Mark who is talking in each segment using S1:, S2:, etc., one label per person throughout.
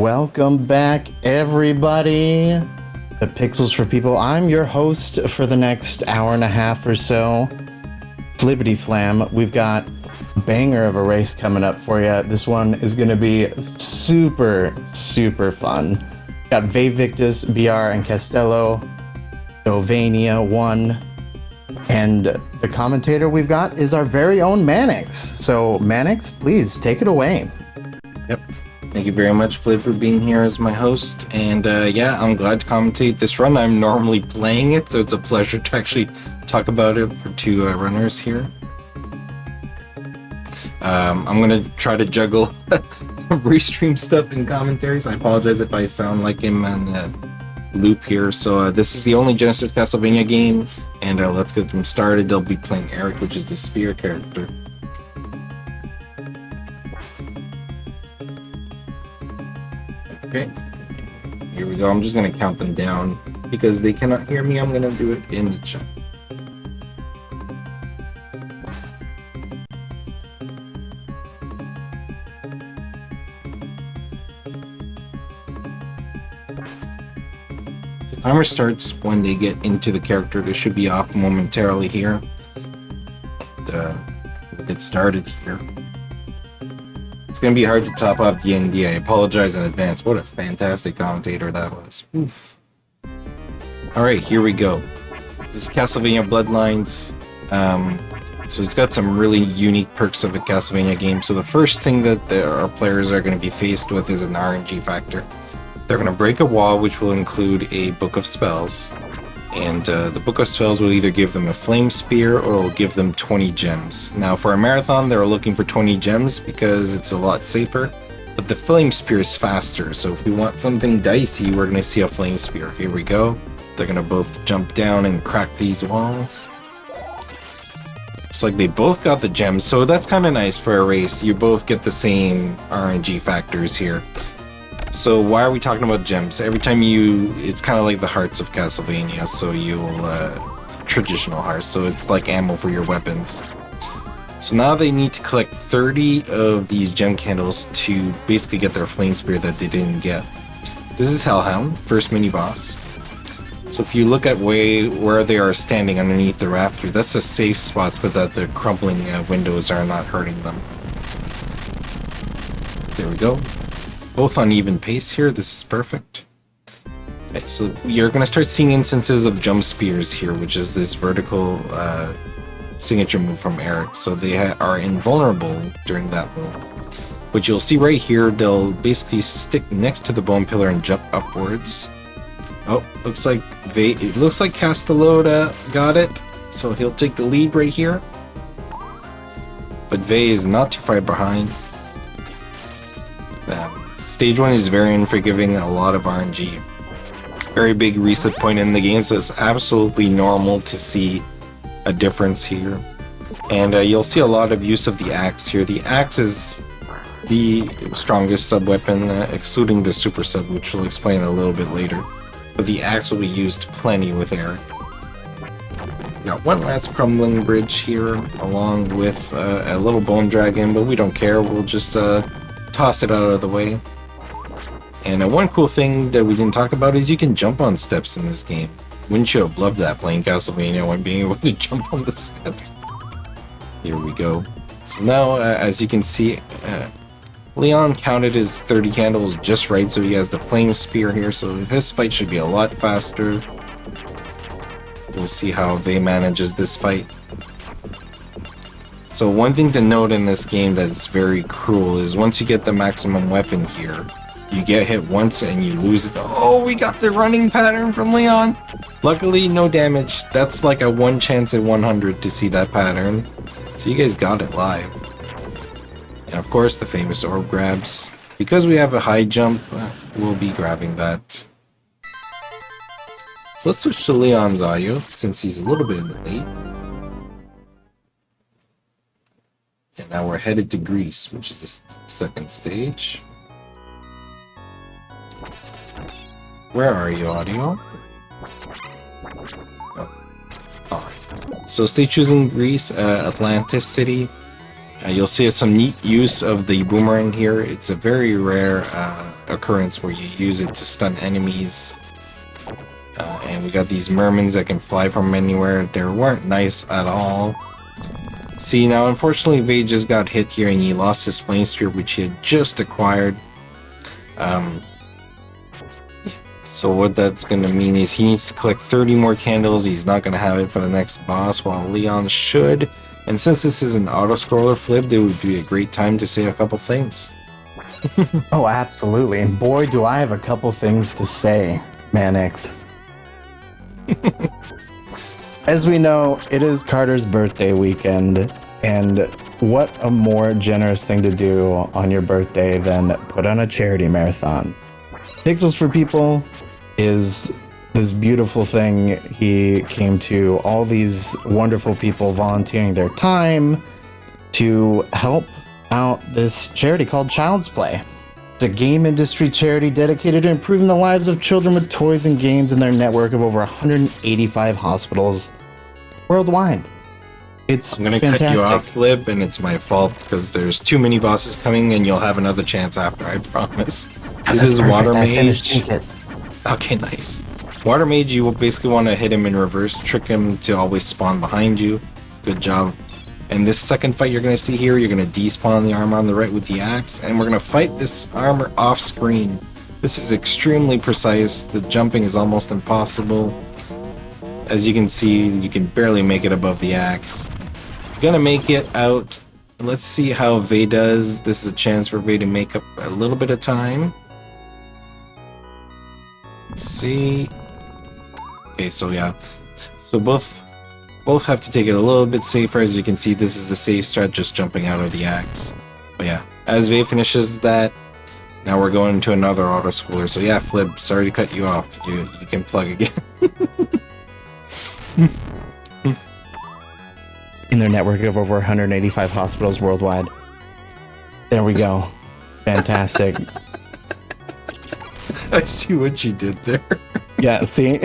S1: Welcome back, everybody, to Pixels for People. I'm your host for the next hour and a half or so, Flippity Flam. We've got a banger of a race coming up for you. This one is going to be super, super fun. Got VaeVictusBR and Castlevania 1. And the commentator we've got is our very own Mannix. So, Mannix, please take it away.
S2: Yep. Thank you very much, Flip, for being here as my host. And yeah, I'm glad to commentate this run. I'm normally playing it, so it's a pleasure to actually talk about it for two runners here. I'm going to try to juggle some restream stuff and commentaries. I apologize if I sound like I'm on a loop here. So this is the only Genesis Castlevania game, and let's get them started. They'll be playing Eric, which is the spear character. Okay, here we go. I'm just going to count them down because they cannot hear me. I'm going to do it in the chat. The timer starts when they get into the character. They should be off momentarily here. And, we'll get started here. It's going to be hard to top off the ND. I apologize in advance. What a fantastic commentator that was. Oof. Alright, here we go. This is Castlevania Bloodlines. So it's got some really unique perks of a Castlevania game. So the first thing that our players are going to be faced with is an RNG factor. They're going to break a wall, which will include a book of spells. And the book of spells will either give them a flame spear or will give them 20 gems. Now for a marathon, they're looking for 20 gems because it's a lot safer, but the flame spear is faster. So if we want something dicey, we're going to see a flame spear. Here we go. They're going to both jump down and crack these walls. It's like they both got the gems, so that's kind of nice for a race. You both get the same RNG factors here. So why are we talking about gems? Every time it's kind of like the hearts of Castlevania, so traditional hearts, so it's like ammo for your weapons. So now they need to collect 30 of these gem candles to basically get their flame spear that they didn't get. This is Hellhound, first mini boss. So if you look at where they are standing underneath the rafter, that's a safe spot so that the crumbling windows are not hurting them. There we go. Both on even pace here. This is perfect. Okay, so you're going to start seeing instances of jump spears here, which is this vertical signature move from Eric. So they are invulnerable during that move. But you'll see right here, they'll basically stick next to the bone pillar and jump upwards. Oh, looks like Castelloda got it, so he'll take the lead right here. But Vae is not too far behind. Stage 1 is very unforgiving, a lot of RNG. Very big reset point in the game, so it's absolutely normal to see a difference here. And you'll see a lot of use of the axe here. The axe is the strongest sub-weapon, excluding the super sub, which we'll explain a little bit later. But the axe will be used plenty with Eric. Got one last crumbling bridge here, along with a little bone dragon, but we don't care. We'll just toss it out of the way. And one cool thing that we didn't talk about is you can jump on steps in this game. Wouldn't you have loved that playing Castlevania when being able to jump on the steps? Here we go. So now, as you can see, Leon counted his 30 candles just right, so he has the flame spear here, so his fight should be a lot faster. We'll see how Vae manages this fight. So one thing to note in this game that's very cruel is once you get the maximum weapon here, you get hit once and you lose it. Oh, we got the running pattern from Leon! Luckily, no damage. That's like a 1 chance in 100 to see that pattern. So you guys got it live. And of course, the famous orb grabs. Because we have a high jump, we'll be grabbing that. So let's switch to Leon's audio, since he's a little bit in the lead. And now we're headed to Greece, which is the second stage. Where are you, audio? Oh. So stay choosing Greece, Atlantis City. You'll see some neat use of the boomerang here. It's a very rare occurrence where you use it to stun enemies. And we got these mermans that can fly from anywhere. They weren't nice at all. See, now unfortunately Vae just got hit here and he lost his flame spear, which he had just acquired. So what that's going to mean is he needs to collect 30 more candles. He's not going to have it for the next boss, while Leon should. And since this is an auto-scroller flip, it would be a great time to say a couple things.
S1: Oh, absolutely. And boy, do I have a couple things to say, Manix. As we know, it is Carter's birthday weekend, and what a more generous thing to do on your birthday than put on a charity marathon. Pixels for People is this beautiful thing. He came to all these wonderful people volunteering their time to help out this charity called Child's Play. It's a game industry charity dedicated to improving the lives of children with toys and games in their network of over 185 hospitals worldwide. It's
S2: I'm gonna
S1: fantastic.
S2: cut you off, Flip, and it's my fault because there's too many bosses coming, and you'll have another chance after, I promise. This is
S1: perfect.
S2: Water
S1: I finished
S2: Mage.
S1: it.
S2: Okay, nice. Water Mage, you will basically want to hit him in reverse, trick him to always spawn behind you. Good job. And this second fight you're going to see here, you're going to despawn the armor on the right with the axe, and we're going to fight this armor off screen. This is extremely precise. The jumping is almost impossible. As you can see, you can barely make it above the axe. You're going to make it out. Let's see how Vae does. This is a chance for Vae to make up a little bit of time. See. Okay, so yeah. So both have to take it a little bit safer. As you can see, this is the safe strat, just jumping out of the axe. But yeah, as Vae finishes that, now we're going into another auto-schooler. So yeah, Flip, sorry to cut you off. You can plug again.
S1: In their network of over 185 hospitals worldwide. There we go. Fantastic.
S2: I see what you did there.
S1: Yeah, see?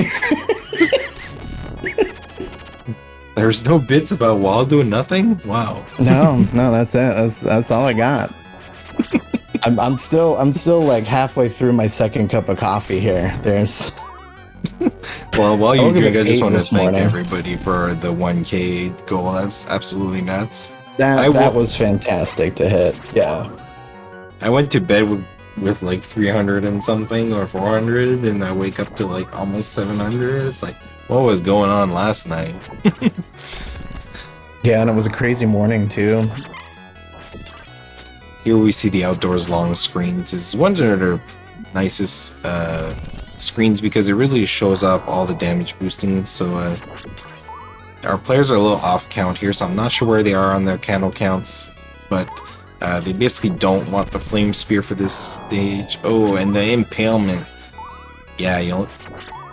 S2: There's no bits about Wall doing nothing? Wow.
S1: No, that's it. That's all I got. I'm still like halfway through my second cup of coffee here. There's
S2: Well, while you drink, I just want to
S1: this
S2: thank
S1: morning.
S2: everybody for the 1K goal. That's absolutely nuts.
S1: that was fantastic to hit. Yeah.
S2: I went to bed with like 300 and something or 400, and I wake up to like almost 700. It's like, what was going on last night?
S1: Yeah, and it was a crazy morning too.
S2: Here we see the outdoors long screens. It's one of their nicest screens because it really shows off all the damage boosting. So our players are a little off count here, so I'm not sure where they are on their candle counts, but they basically don't want the flame spear for this stage. Oh, and the impalement. Yeah, you know,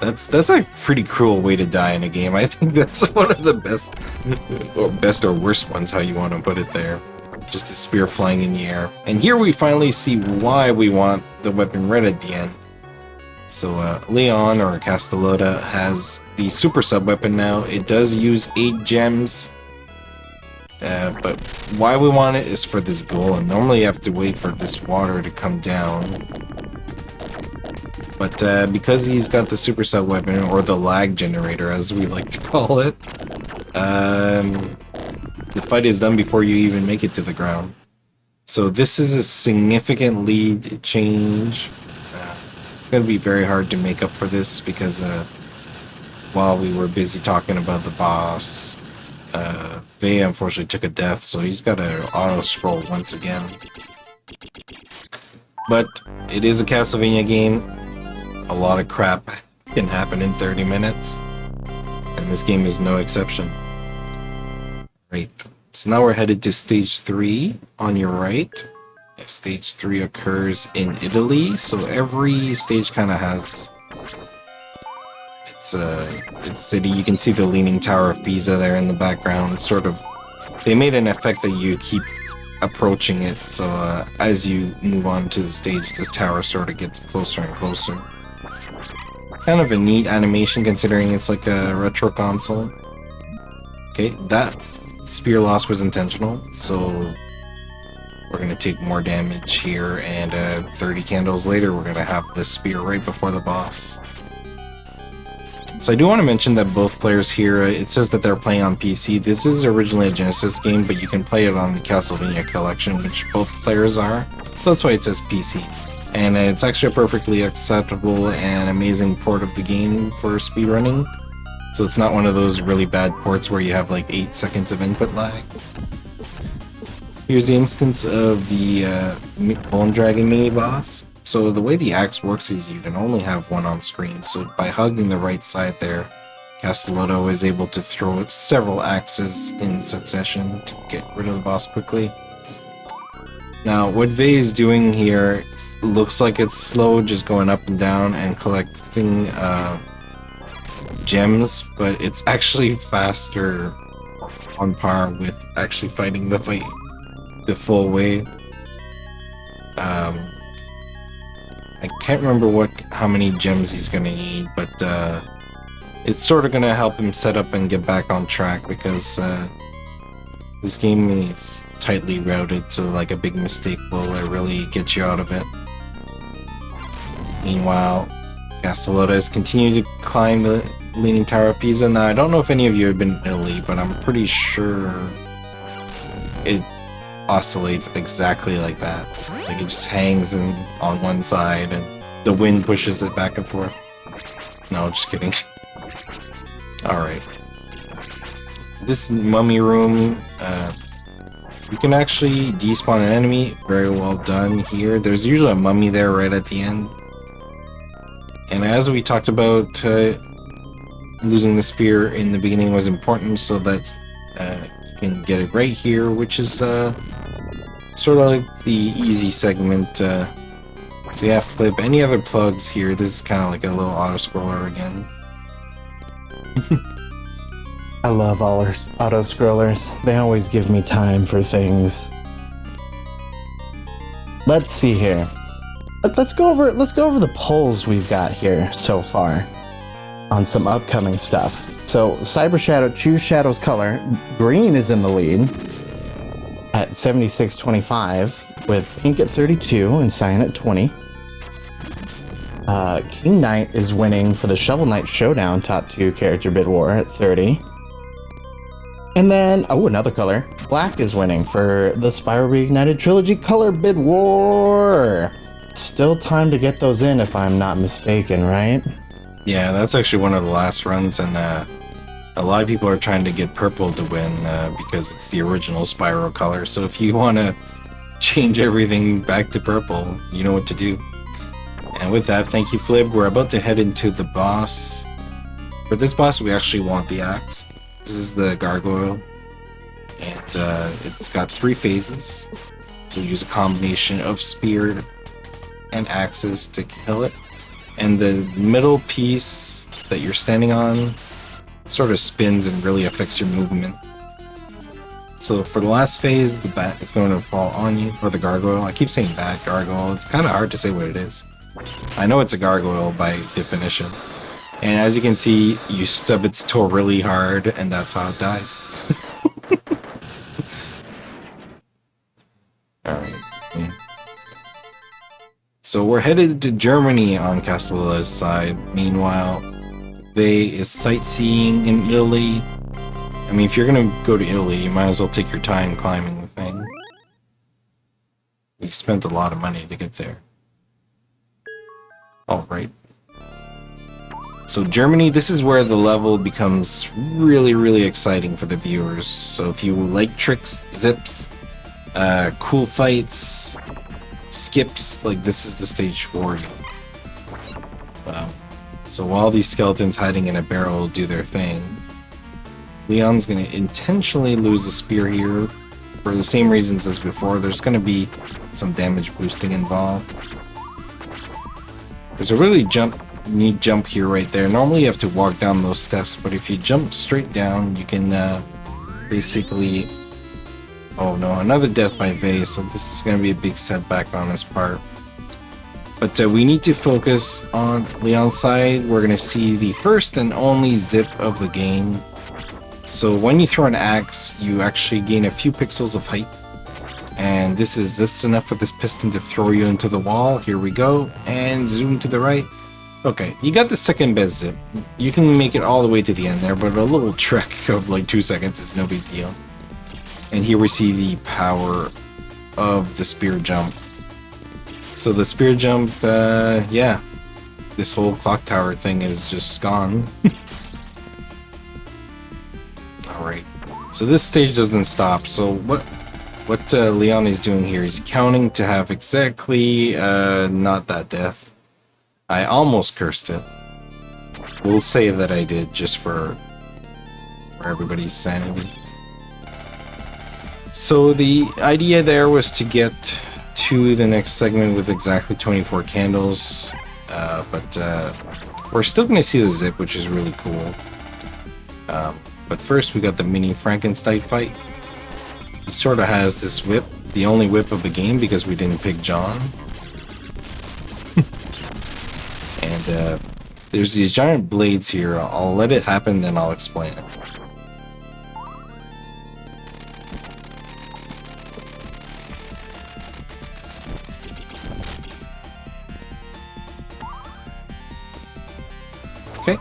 S2: that's a pretty cruel way to die in a game. I think that's one of the best or worst ones, how you want to put it there. Just the spear flying in the air. And here we finally see why we want the weapon red at the end. So Leon, or Castellota, has the super sub weapon now. It does use 8 gems. But why we want it is for this goal. And normally you have to wait for this water to come down. But because he's got the super sub weapon, or the lag generator as we like to call it, the fight is done before you even make it to the ground. So this is a significant lead change. It's going to be very hard to make up for this because while we were busy talking about the boss, Vae unfortunately took a death, so he's got to auto-scroll once again. But it is a Castlevania game. A lot of crap can happen in 30 minutes, and this game is no exception. Right, so now we're headed to stage 3 on your right. Yeah, stage 3 occurs in Italy, so every stage kind of has its city. You can see the Leaning Tower of Pisa there in the background. It's sort of, they made an effect that you keep approaching it, so as you move on to the stage, the tower sort of gets closer and closer. Kind of a neat animation considering it's like a retro console. Okay, that spear loss was intentional, so we're going to take more damage here, and 30 candles later, we're going to have the spear right before the boss. So I do want to mention that both players here, it says that they're playing on PC. This is originally a Genesis game, but you can play it on the Castlevania collection, which both players are. So that's why it says PC. And it's actually a perfectly acceptable and amazing port of the game for speedrunning. So it's not one of those really bad ports where you have like 8 seconds of input lag. Here's the instance of the Bone Dragon mini-boss. So the way the axe works is you can only have one on screen. So by hugging the right side there, Castellotto is able to throw several axes in succession to get rid of the boss quickly. Now, what Vae is doing here looks like it's slow, just going up and down and collecting gems, but it's actually faster, on par with actually fighting the fight the full way. I can't remember how many gems he's gonna need, but it's sort of gonna help him set up and get back on track, because this game is tightly routed, so like a big mistake will really get you out of it. Meanwhile, Castellotto has continued to climb the Leaning Tower of Pisa. Now, I don't know if any of you have been in Italy, but I'm pretty sure it oscillates exactly like that. Like it just hangs on one side and the wind pushes it back and forth. No, just kidding. Alright. This mummy room, you can actually despawn an enemy. Very well done here. There's usually a mummy there right at the end. And as we talked about, losing the spear in the beginning was important so that you can get it right here, which is sort of like the easy segment. So yeah, flip. Any other plugs here? This is kind of like a little auto-scroller again.
S1: I love auto-scrollers. They always give me time for things. Let's see here. Let's go over the polls we've got here so far on some upcoming stuff. So Cyber Shadow, choose Shadow's color. Green is in the lead at 76.25, with pink at 32 and cyan at 20. King Knight is winning for the Shovel Knight Showdown top 2 character bid war at 30. And then, oh, another color. Black is winning for the Spyro Reignited Trilogy color bid war. Still time to get those in if I'm not mistaken, right?
S2: Yeah, that's actually one of the last runs, and a lot of people are trying to get purple to win because it's the original Spyro color. So if you want to change everything back to purple, you know what to do. And with that, thank you, Flib. We're about to head into the boss. For this boss, we actually want the axe. This is the gargoyle, and it's got 3 phases. We'll use a combination of spear and axes to kill it. And the middle piece that you're standing on sort of spins and really affects your movement. So for the last phase, the bat is going to fall on you, or the gargoyle. I keep saying bat, gargoyle. It's kind of hard to say what it is. I know it's a gargoyle by definition. And as you can see, you stub its toe really hard, and that's how it dies. Alright. Yeah. So we're headed to Germany on Castellotto's side. Meanwhile, Vae is sightseeing in Italy. I mean, if you're gonna go to Italy, you might as well take your time climbing the thing. We spent a lot of money to get there. Alright. So Germany, this is where the level becomes really, really exciting for the viewers. So if you like tricks, zips, cool fights, skips, like this is the stage for you. So while these skeletons hiding in a barrel do their thing, Leon's going to intentionally lose the spear here for the same reasons as before. There's going to be some damage boosting involved. There's a really neat jump here right there. Normally you have to walk down those steps, but if you jump straight down, you can basically... Oh no, another death by Vae, so this is going to be a big setback on his part. But we need to focus on Leon's side. We're going to see the first and only zip of the game. So when you throw an axe, you actually gain a few pixels of height. And this is just enough for this piston to throw you into the wall. Here we go. And zoom to the right. Okay, you got the second best zip. You can make it all the way to the end there, but a little trek of like 2 seconds is no big deal. And here we see the power of the spear jump. So the spear jump, yeah. This whole clock tower thing is just gone. Alright. So this stage doesn't stop. So what Leon is doing here, he's counting to have exactly not that death. I almost cursed it. We'll say that I did just for everybody's sanity. So the idea there was to get to the next segment with exactly 24 candles, but we're still going to see the zip, which is really cool. But first we got the mini Frankenstein fight. He sort of has this whip, the only whip of the game because we didn't pick John. And there's these giant blades here. I'll let it happen, then I'll explain it. Okay.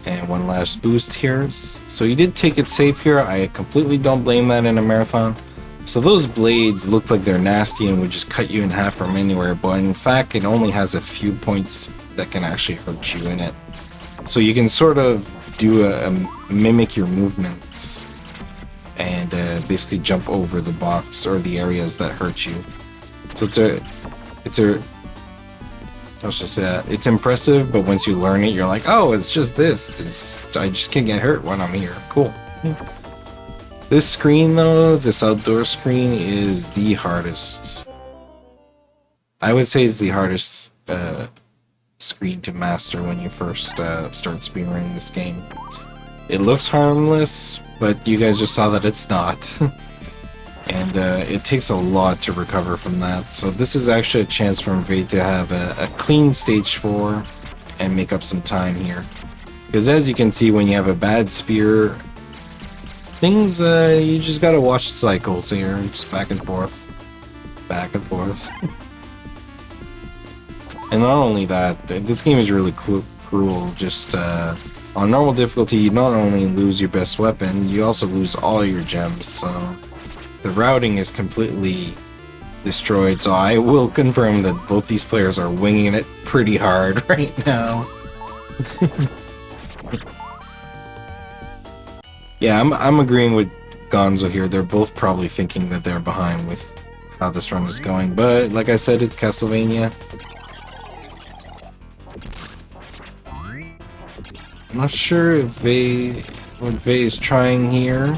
S2: And one last boost here. So you did take it safe here. I completely don't blame that in a marathon. So those blades look like they're nasty and would just cut you in half from anywhere, but in fact it only has a few points that can actually hurt you in it. So you can sort of do a mimic your movements and basically jump over the box or the areas that hurt you. So it's impressive, but once you learn it, you're like, oh, it's just this. I just can't get hurt when I'm here. Cool. This screen, though, this outdoor screen, is the hardest. I would say it's the hardest screen to master when you first start speedrunning this game. It looks harmless, but you guys just saw that it's not. And it takes a lot to recover from that. So this is actually a chance for Vae to have a clean stage 4 and make up some time here. Because as you can see, when you have a bad spear, things, you just gotta watch the cycles here, just back and forth. Back and forth. And not only that, this game is really cruel. Just, on normal difficulty, you not only lose your best weapon, you also lose all your gems, so the routing is completely destroyed, so I will confirm that both these players are winging it pretty hard right now. Yeah, I'm agreeing with Gonzo here. They're both probably thinking that they're behind with how this run is going, but like I said, it's Castlevania. I'm not sure if what Vae is trying here.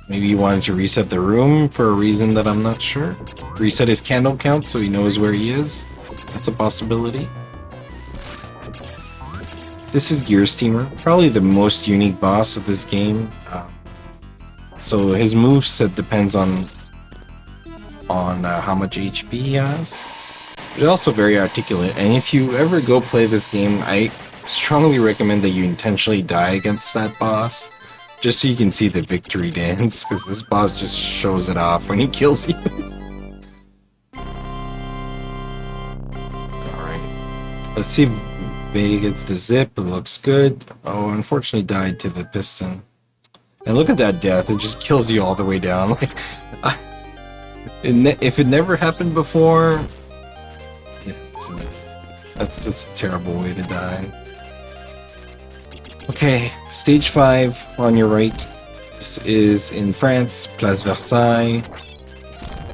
S2: Maybe he wanted to reset the room for a reason that I'm not sure. Reset his candle count so he knows where he is. That's a possibility. This is Gear Steamer, probably the most unique boss of this game. So his moveset depends on how much HP he has. But also very articulate, and if you ever go play this game, I strongly recommend that you intentionally die against that boss. Just so you can see the victory dance, because this boss just shows it off when he kills you. Alright. Let's see if Vae gets the zip. It looks good. Oh, unfortunately died to the piston. And look at that death. It just kills you all the way down. Like, if it never happened before... Yeah, that's a terrible way to die. Okay, stage 5 on your right. This is in France, Place Versailles.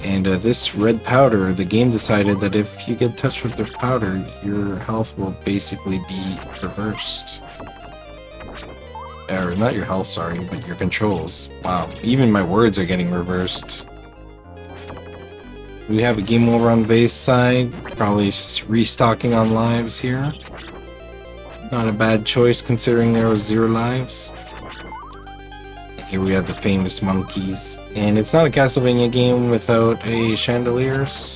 S2: And this red powder, the game decided that if you get touched with the powder, your health will basically be reversed. Or not your health, sorry, but your controls. Wow, even my words are getting reversed. We have a game over on Vae's side, probably restocking on lives here. Not a bad choice considering there was 0 lives. Here we have the famous monkeys. And it's not a Castlevania game without a chandeliers.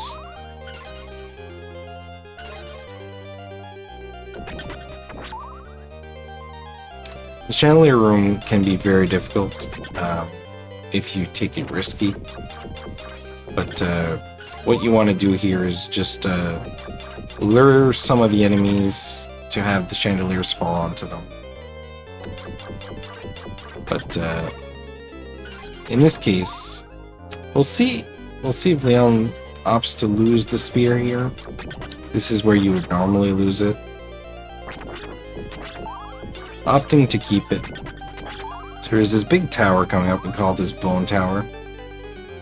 S2: The chandelier room can be very difficult if you take it risky. But what you want to do here is just lure some of the enemies to have the chandeliers fall onto them. But in this case, we'll see if Leon opts to lose the spear here. This is where you would normally lose it. Opting to keep it. So there's this big tower coming up, we call this Bone Tower.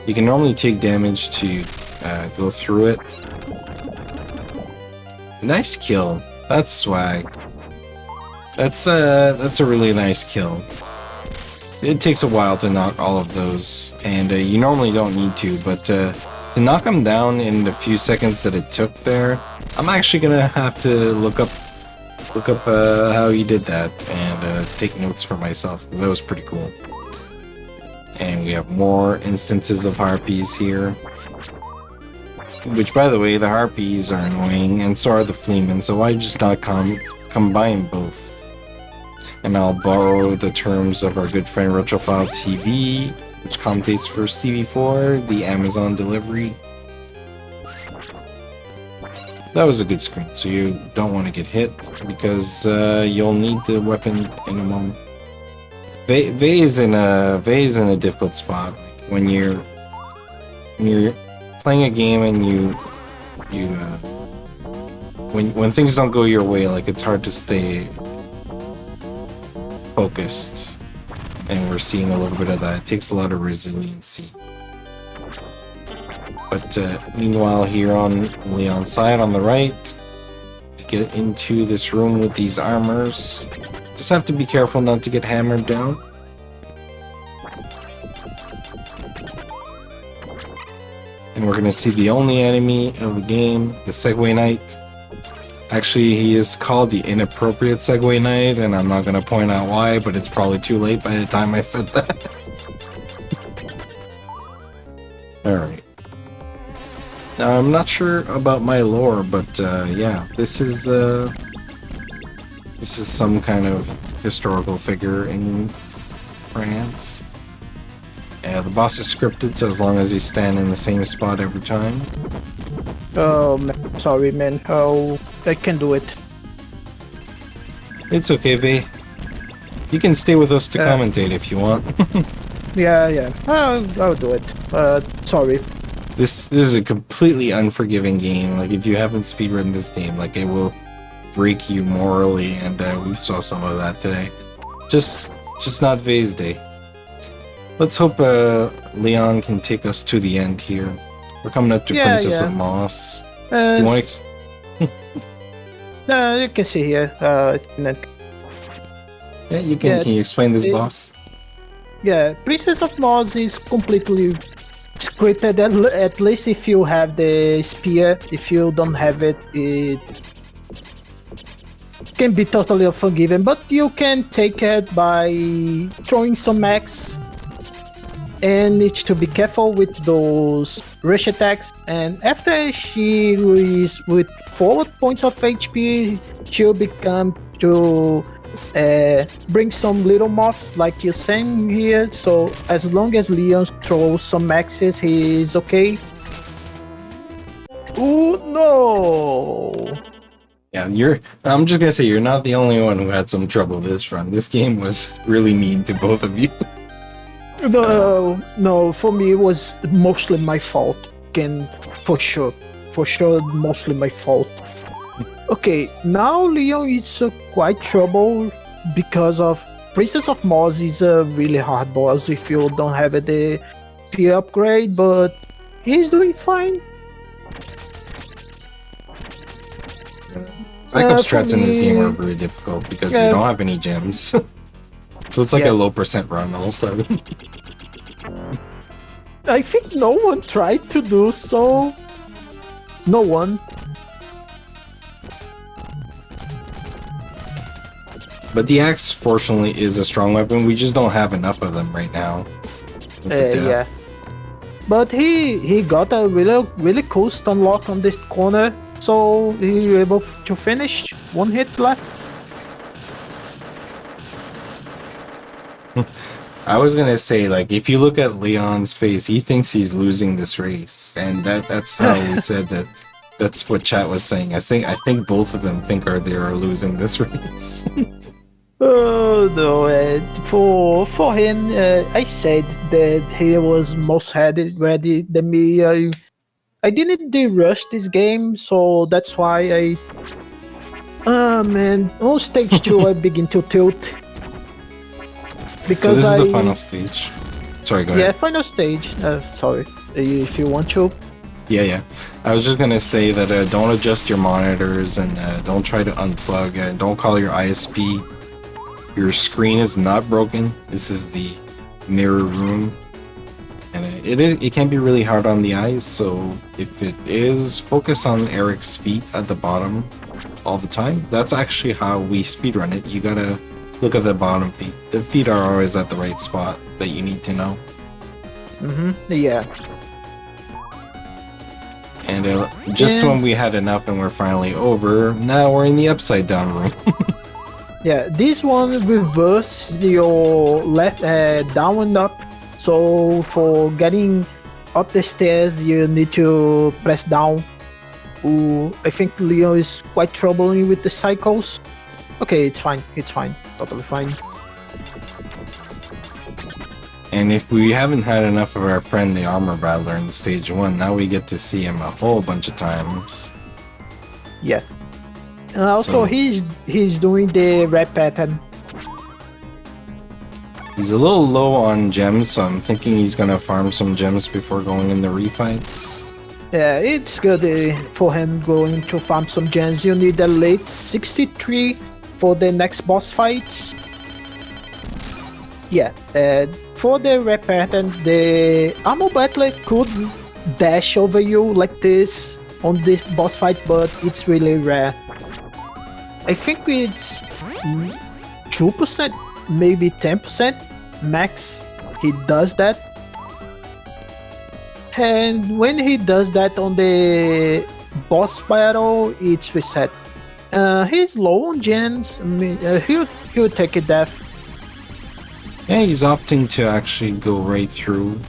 S2: You can normally take damage to go through it. Nice kill. That's swag. That's a really nice kill. It takes a while to knock all of those, and you normally don't need to, but to knock them down in the few seconds that it took there, I'm actually gonna have to look up how you did that and take notes for myself. That was pretty cool. And we have more instances of harpies here. Which, by the way, the harpies are annoying, and so are the fleamen, so why just not combine both? And I'll borrow the terms of our good friend Retrophile TV, which commentates for CV4, the Amazon delivery. That was a good screen, so you don't want to get hit, because you'll need the weapon in a moment. Vae is in a difficult spot. When you're playing a game and when things don't go your way, like, it's hard to stay focused, and we're seeing a little bit of that. It takes a lot of resiliency. But meanwhile, here on Leon's side, on the right, we get into this room with these armors. Just have to be careful not to get hammered down. And we're gonna see the only enemy of the game, the Segway Knight. Actually, he is called the Inappropriate Segway Knight, and I'm not gonna point out why, but it's probably too late by the time I said that. Alright. Now, I'm not sure about my lore, but yeah, this is some kind of historical figure in France. Yeah, the boss is scripted, so as long as you stand in the same spot every time.
S3: Oh, man, sorry, man. Oh, I can do it.
S2: It's okay, Vae. You can stay with us to commentate if you want.
S3: Yeah. I'll do it. Sorry.
S2: This is a completely unforgiving game. Like, if you haven't speedrun this game, like, it will break you morally, and we saw some of that today. Just not Vae's day. Let's hope Leon can take us to the end here. We're coming up to Princess of Moss. You want
S3: you can see here.
S2: Yeah, you can. Can you explain this boss?
S3: Yeah, Princess of Moss is completely scripted. At least if you have the spear. If you don't have it, it can be totally unforgiven. But you can take it by throwing some max. And need to be careful with those rush attacks. And after she is with 4 points of HP, she'll become to bring some little moths like you're saying here. So as long as Leon throws some maxes, he is okay. Oh no!
S2: Yeah, I'm just gonna say you're not the only one who had some trouble this run. This game was really mean to both of you.
S3: No, for me it was mostly my fault. For sure, mostly my fault. Okay, now Leon is quite trouble because of Princess of Moss is a really hard boss if you don't have the spear upgrade, but he's doing fine.
S2: Backup strats in this game are very difficult because you don't have any gems. So it's like a low percent run all of a sudden.
S3: I think no one tried to do so. No one.
S2: But the axe, fortunately, is a strong weapon. We just don't have enough of them right now.
S3: Yeah. But he got a really cool stun lock on this corner, so he was able to finish. 1 hit left.
S2: I was gonna say, like, if you look at Leon's face, he thinks he's losing this race, and that's how we said that. That's what chat was saying. I think both of them think they are losing this race.
S3: Oh no! For him, I said that he was most ready than me. I didn't rush this game, so that's why I. Man, on stage 2 I begin to tilt. Because
S2: so this is the final stage. Sorry, go ahead.
S3: Yeah, final stage. Sorry, if you want to.
S2: Yeah. I was just gonna say that don't adjust your monitors and don't try to unplug. Don't call your ISP. Your screen is not broken. This is the mirror room, and it can be really hard on the eyes. So if it is, focus on Eric's feet at the bottom all the time. That's actually how we speedrun it. You gotta look at the bottom feet. The feet are always at the right spot that you need to know.
S3: Yeah.
S2: And just when we had enough and we're finally over, now we're in the upside down room.
S3: Yeah, this one reverse your left down and up. So for getting up the stairs, you need to press down. Ooh, I think Leo is quite troubling with the cycles. Okay, it's fine. It's fine. Totally fine.
S2: And if we haven't had enough of our friend the armor battler in stage 1, now we get to see him a whole bunch of times.
S3: Yeah. And also,
S2: So-
S3: he's doing the red pattern.
S2: He's a little low on gems, so I'm thinking he's gonna farm some gems before going in the refights.
S3: Yeah, it's good for him going to farm some gems. You need a late 63 for the next boss fights. Yeah, for the red pattern, the armor battler could dash over you like this on this boss fight, but it's really rare. I think it's 2%, maybe 10% max he does that. And when he does that on the boss battle, it's reset. He's low on gems. I mean, he'll take a death.
S2: Yeah, he's opting to actually go right through.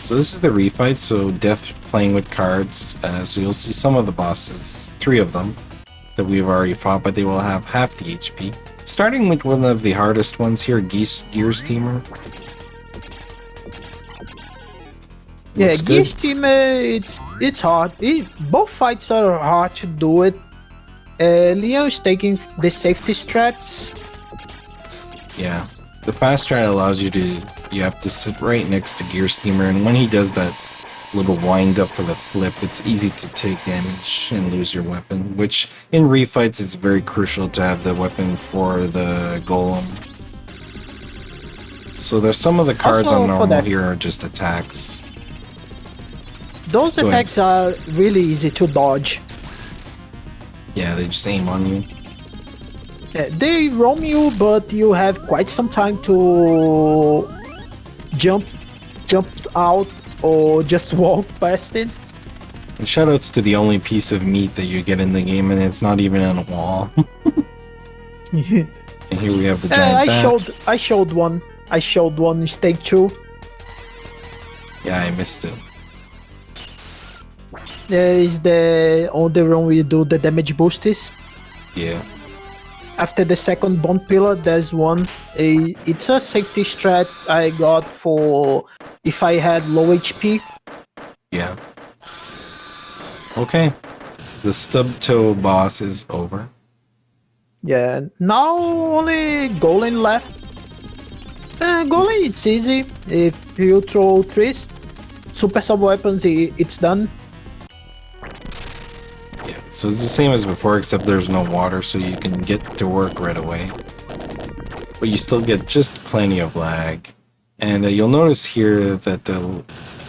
S2: So this is the refight, so Death playing with cards. So you'll see some of the bosses, 3 of them, that we've already fought, but they will have half the HP. Starting with one of the hardest ones here, Gear Steamer.
S3: Yeah,
S2: Looks
S3: Gear
S2: good.
S3: Steamer, it's hard. Both fights are hard to do it. Leo is taking the safety strats.
S2: Yeah, the fast strat allows you have to sit right next to Gear Steamer, and when he does that little wind up for the flip, it's easy to take damage and lose your weapon, which in refights it's very crucial to have the weapon for the golem. So there's some of the cards
S3: Also,
S2: on
S3: for
S2: normal
S3: that-
S2: here are just attacks.
S3: Those
S2: Go ahead.
S3: attacks are really easy to dodge.
S2: Yeah, they just aim on you.
S3: They roam you, but you have quite some time to jump out or just walk past it.
S2: And shoutouts to the only piece of meat that you get in the game, and it's not even on a wall. And here we have the giant bat.
S3: I showed one. I showed one in stage 2.
S2: Yeah, I missed it.
S3: There is the on the run we do the damage boosters.
S2: Yeah.
S3: After the second bone pillar, there's one. It's a safety strat I got for if I had low HP.
S2: Yeah. Okay. The stub toe boss is over.
S3: Yeah, now only Golem left. Golem, it's easy. If you throw 3 super sub weapons, it's done.
S2: Yeah, so it's the same as before, except there's no water, so you can get to work right away. But you still get just plenty of lag. And you'll notice here that the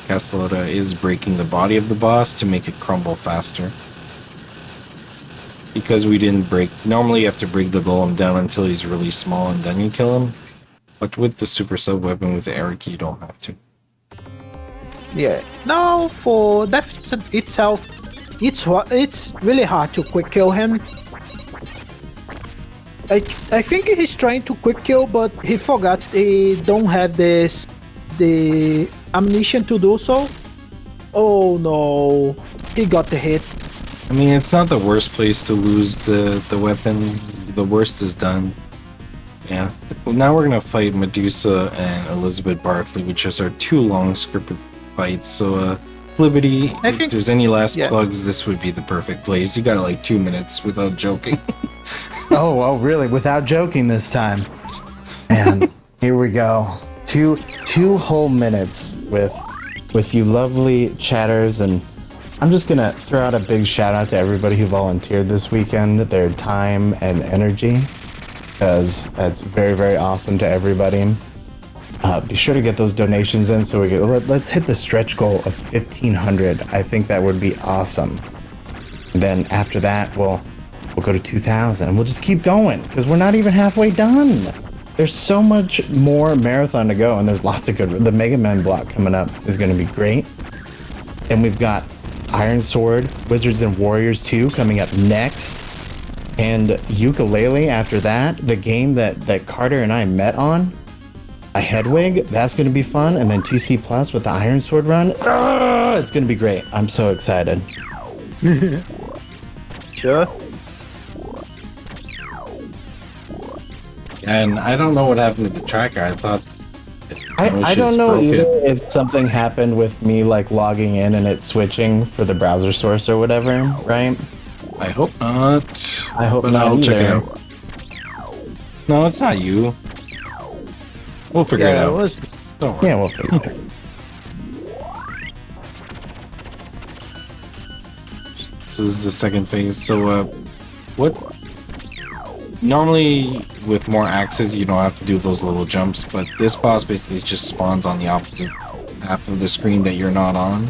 S2: Castellotta is breaking the body of the boss to make it crumble faster. Because we didn't break... Normally you have to break the golem down until he's really small and then you kill him. But with the super sub weapon with Eric, you don't have to.
S3: Yeah. Now for death itself, it's really hard to quick kill him. I think he's trying to quick kill, but he forgot they don't have the ammunition to do so. Oh no, he got the hit.
S2: I mean, it's not the worst place to lose the weapon. The worst is done. Yeah. Well, now we're gonna fight Medusa and Elizabeth Barkley, which is our 2 long scripted fights. So, Flibbity, if there's any last plugs, this would be the perfect place. You got like 2 minutes without joking.
S1: Oh, really? Without joking this time. And here we go. Two whole minutes with you lovely chatters, and I'm just gonna throw out a big shout out to everybody who volunteered this weekend, their time and energy, because that's very, very awesome to everybody. Be sure to get those donations in so we can let's hit the stretch goal of 1,500. I think that would be awesome. And then after that, we'll go to 2,000, and we'll just keep going because we're not even halfway done. There's so much more marathon to go, and there's lots of good. The Mega Man block coming up is going to be great, and we've got Iron Sword, Wizards and Warriors 2 coming up next, and Ukulele after that. The game that Carter and I met on, a Hedwig, that's going to be fun, and then 2C Plus with the Iron Sword run. It's going to be great. I'm so excited.
S3: Sure.
S2: And I don't know what happened to the tracker. I thought...
S1: I don't know either if something happened with me like logging in and it switching for the browser source or whatever, right?
S2: I hope not.
S1: I hope
S2: but
S1: not
S2: I'll
S1: either.
S2: check it out. No, it's not you. We'll figure it out. Don't worry.
S1: Yeah, we'll figure it out.
S2: This is the second phase. So, what? Normally, with more axes, you don't have to do those little jumps, but this boss basically just spawns on the opposite half of the screen that you're not on.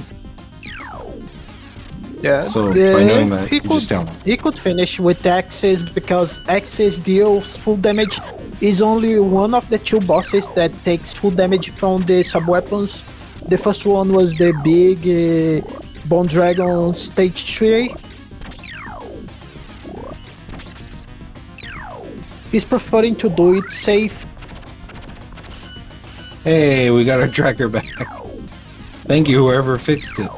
S3: Yeah.
S2: So, by knowing that, you just down.
S3: He could finish with Axis because Axis deals full damage. Is only one of the 2 bosses that takes full damage from the sub-weapons. The first one was the big Bone Dragon stage 3. He's preferring to do it safe.
S2: Hey, we got our tracker back. Thank you, whoever fixed it.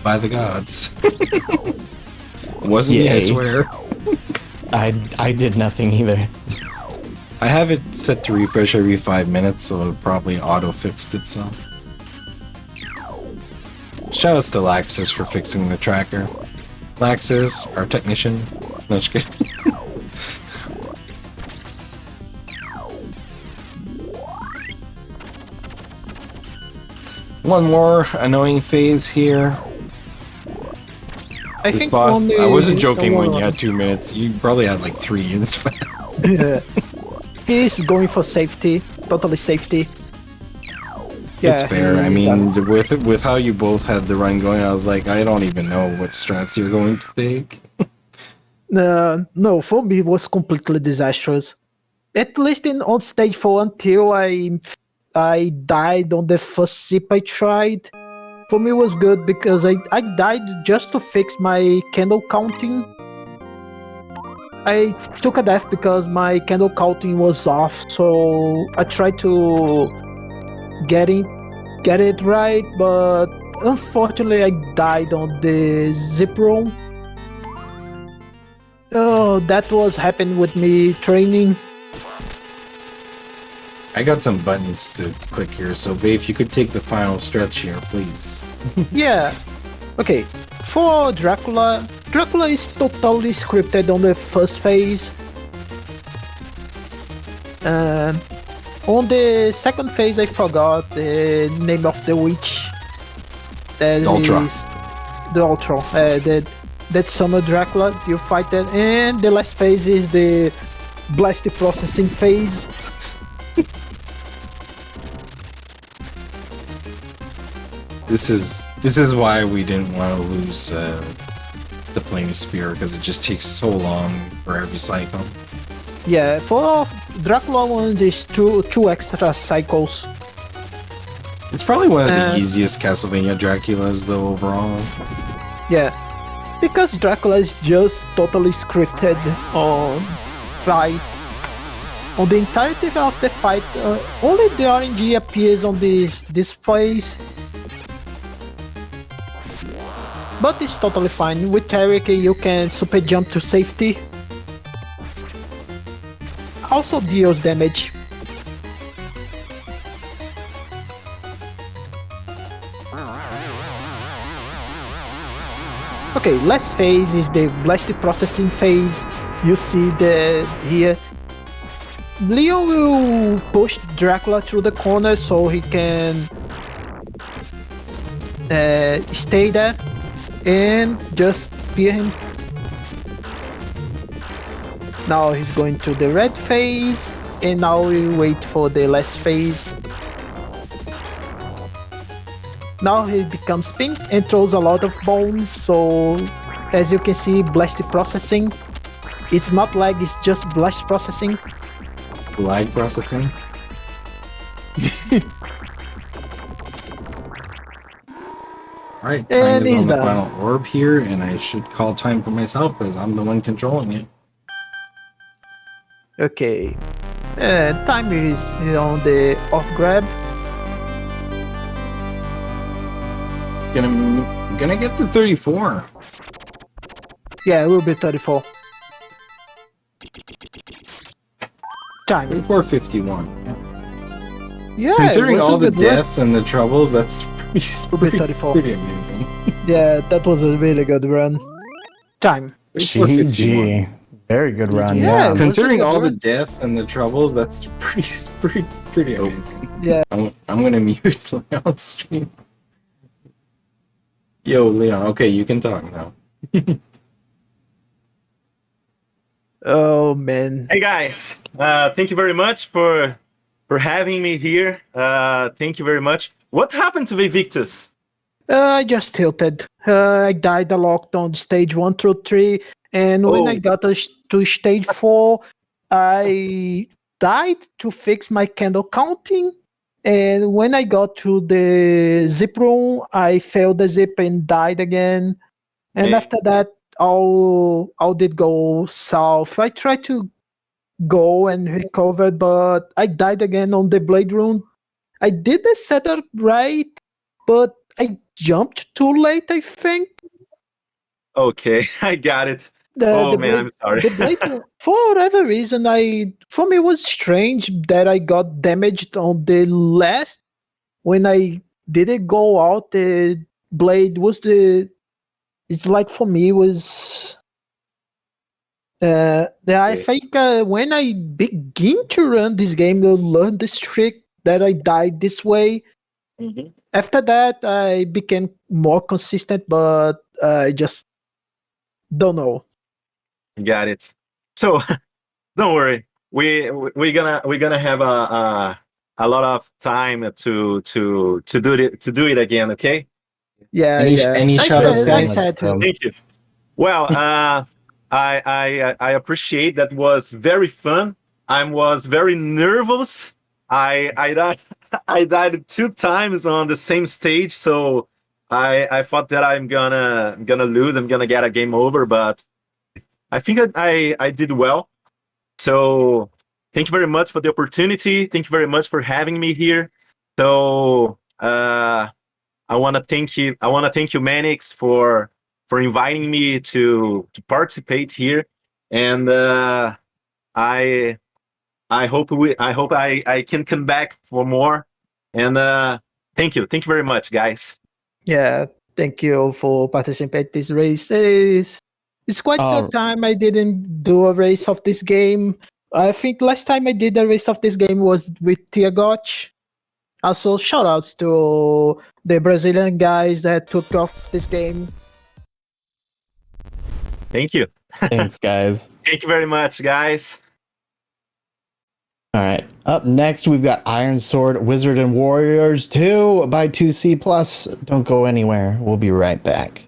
S2: By the gods. It wasn't me, I swear.
S1: I did nothing either.
S2: I have it set to refresh every 5 minutes, so it probably auto-fixed itself. Shoutouts to Laxus for fixing the tracker. Laxus, our technician. No, just kidding. One more annoying phase here.
S3: I
S2: This
S3: think
S2: boss,
S3: only
S2: I wasn't joking when you
S3: one.
S2: had 2 minutes. You probably had like 3 units for that.
S3: Yeah. He's going for safety, totally safety.
S2: It's fair. I mean, with how you both had the run going, I was like, I don't even know what strats you're going to take.
S3: No, for me it was completely disastrous. At least on stage 4 until I died on the first sip I tried. For me it was good because I died just to fix my candle counting. I took a death because my candle counting was off, so I tried to get it right, but unfortunately I died on the zip room. Oh, that was happening with me training.
S2: I got some buttons to click here, so Vae, if you could take the final stretch here, please.
S3: Yeah. Okay. For Dracula is totally scripted on the first phase. On the second phase, I forgot the name of the witch. That
S2: Ultra.
S3: is the Ultra. That summer Dracula, you fight that, and the last phase is the blast processing phase.
S2: This is why we didn't want to lose the Flame Spear, because it just takes so long for every cycle.
S3: Yeah, for Dracula one, there's two extra cycles.
S2: It's probably one of the easiest Castlevania Draculas, though, overall.
S3: Yeah, because Dracula is just totally scripted on fight. On the entirety of the fight, only the RNG appears on this phase. But it's totally fine. With Eric, you can super jump to safety. Also deals damage. Okay, last phase is the blast processing phase. You see that here. Leon will push Dracula through the corner so he can stay there and just spear him. Now he's going to the red phase, and now we wait for the last phase. Now he becomes pink and throws a lot of bones, so as you can see, blast processing. It's not lag, it's just blast processing.
S2: Lag processing. Alright,
S3: And
S2: time is
S3: he's
S2: on the
S3: done.
S2: final orb here, and I should call time for myself because I'm the one controlling it.
S3: Okay, time is on the off grab.
S2: Gonna get to 34.
S3: Yeah, it will be 34. Time.
S2: 34:51. Yeah.
S3: Yeah,
S2: Considering
S3: it was
S2: all
S3: a
S2: the
S3: good run.
S2: deaths and the troubles, that's pretty,
S3: 34.
S2: pretty amazing.
S3: Yeah, that was a really good run. Time.
S2: 34:51.
S1: GG. Very good run.
S3: Yeah,
S1: Yeah.
S3: it was
S2: Considering
S3: a good
S2: all the
S3: run.
S2: deaths and the troubles, that's pretty amazing.
S3: Yeah.
S2: I'm gonna mute Leon's stream. Yo, Leon. Okay, you can talk now.
S3: Oh man.
S4: Hey guys, thank you very much for having me here. Thank you very much. What happened to VaeVictus?
S3: I just tilted. I died a lot on stage 1 through 3, and when I
S4: Oh.
S3: got to stage 4, I died to fix my candle counting. And when I got to the zip room, I failed the zip and died again. And
S4: Hey.
S3: after that, all did go south. I tried to go and recover, but I died again on the blade room. I did the setup right, but I jumped too late, I think.
S4: Okay, I got it.
S3: The
S4: Man, I'm sorry.
S3: The blade, for whatever reason, for me it was strange that I got damaged on the last. When I didn't go out, the blade was it's like for me was. I
S4: Okay.
S3: think when I begin to run this game, I'll learn this trick that I died this way.
S4: Mhm.
S3: After that, I became more consistent, but I just don't know.
S4: Got it. So don't worry. We're gonna have a lot of time to do it again. Okay.
S3: Yeah,
S2: Any
S3: yeah.
S2: any shoutouts,
S3: I
S2: guys?
S3: said to.
S4: Thank you. Well, I appreciate that was very fun. I was very nervous. I died I died 2 times on the same stage, so I thought that I'm gonna lose. I'm gonna get a game over, but I think I did well. So thank you very much for the opportunity. Thank you very much for having me here. So I want to thank you. I want to thank you, Manix, for inviting me to participate here, and I hope I can come back for more. And thank you very much, guys.
S3: Yeah, thank you for participating in this race. It's quite the
S1: Oh.
S3: time I didn't do a race of this game. I think last time I did a race of this game was with Tiagot. Also, shout outs to the Brazilian guys that took off this game.
S4: Thank you.
S1: Thanks, guys.
S4: Thank you very much, guys.
S1: All right. Up next, we've got Iron Sword, Wizard and Warriors 2 by 2C+. Don't go anywhere. We'll be right back.